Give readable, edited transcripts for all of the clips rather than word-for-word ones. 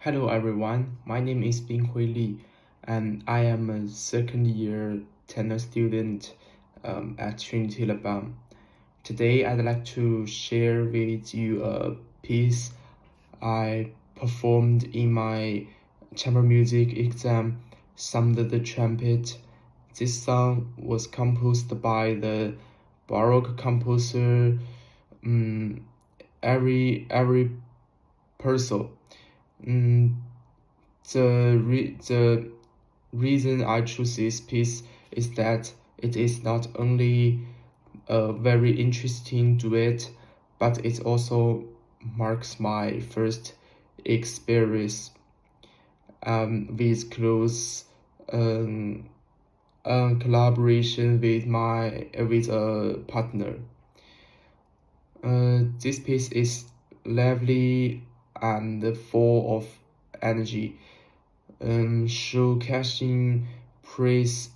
Hello everyone, my name is Binghui Li, and I am a second year tenor student at Trinity Labang. Today I'd like to share with you a piece I performed in my chamber music exam, Sound the Trumpet. This song was composed by the Baroque composer every Purcell. Mm, the reason I choose this piece is that it is not only a very interesting duet, but it also marks my first experience with close um, collaboration with a partner. This piece is lively and full of energy, showcasing press,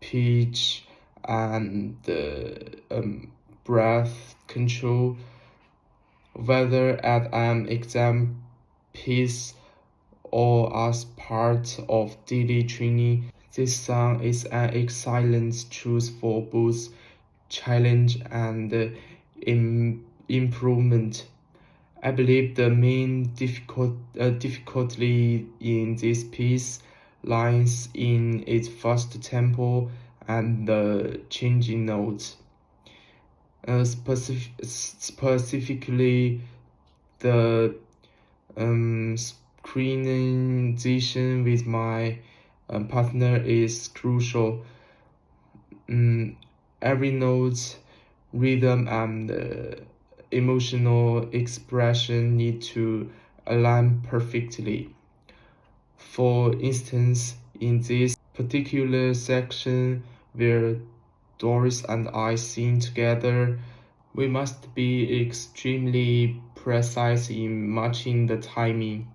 pitch, and breath control. Whether at an exam piece or as part of daily training, this song is an excellent choice for both challenge and improvement. I believe the main difficulty in this piece lies in its fast tempo and the changing notes. Specifically, the synchronization with my partner is crucial. Every note, rhythm, and emotional expression need to align perfectly. For instance, in this particular section where Doris and I sing together, we must be extremely precise in matching the timing.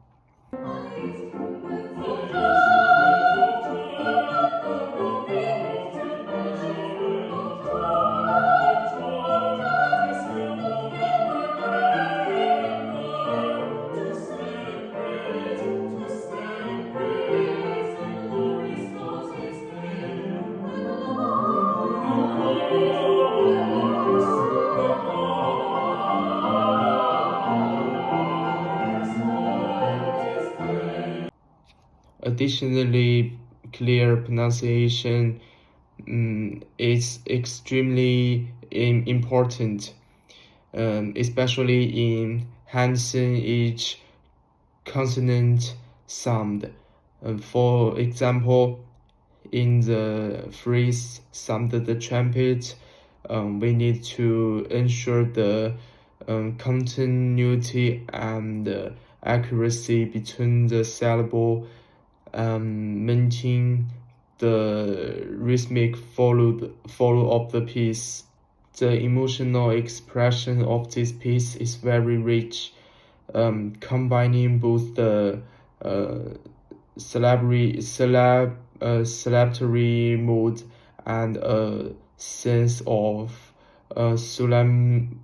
Additionally, clear pronunciation is extremely important, especially in enhancing each consonant sound. For example, in the phrase "sound the trumpet," we need to ensure the continuity and accuracy between the syllable, maintain the rhythmic follow of the piece. The emotional expression of this piece is very rich, combining both the celebratory mood and a sense of solemnity.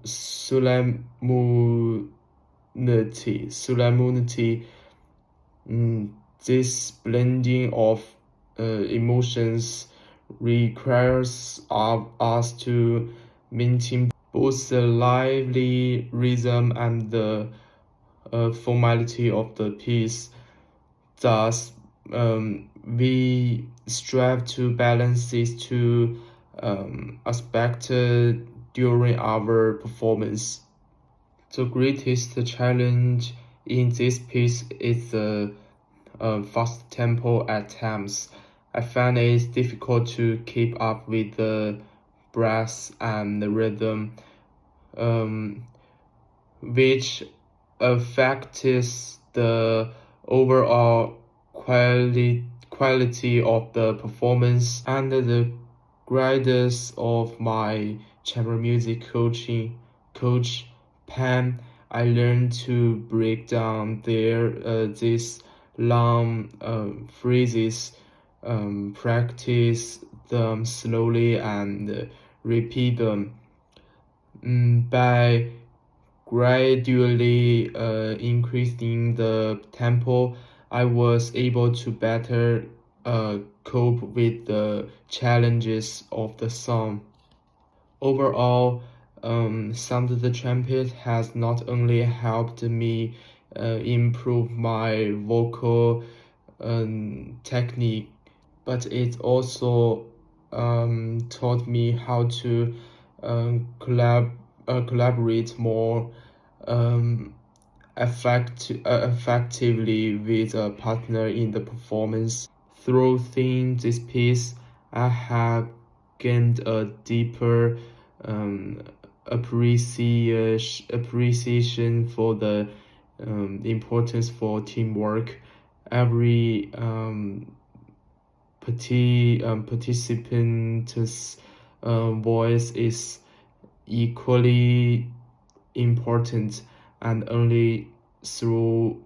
This blending of emotions requires us to maintain both the lively rhythm and the formality of the piece. Thus, we strive to balance these two aspects during our performance. The greatest challenge in this piece is the fast tempo at times. I find it difficult to keep up with the breath and the rhythm, which affects the overall quality of the performance. Under the guidance of my chamber music coach Pam, I learned to break down these long phrases, practice them slowly and repeat them. By gradually increasing the tempo, I was able to better cope with the challenges of the song. Overall, Sound of the Trumpet has not only helped me improve my vocal technique, but it also taught me how to collaborate more um, effectively with a partner in the performance. Through this piece, I have gained a deeper um, appreciation for the importance for teamwork. Every participant's voice is equally important, and only through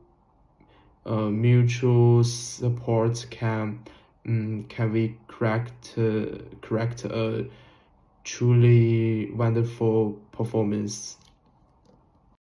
mutual support can we correct a truly wonderful performance.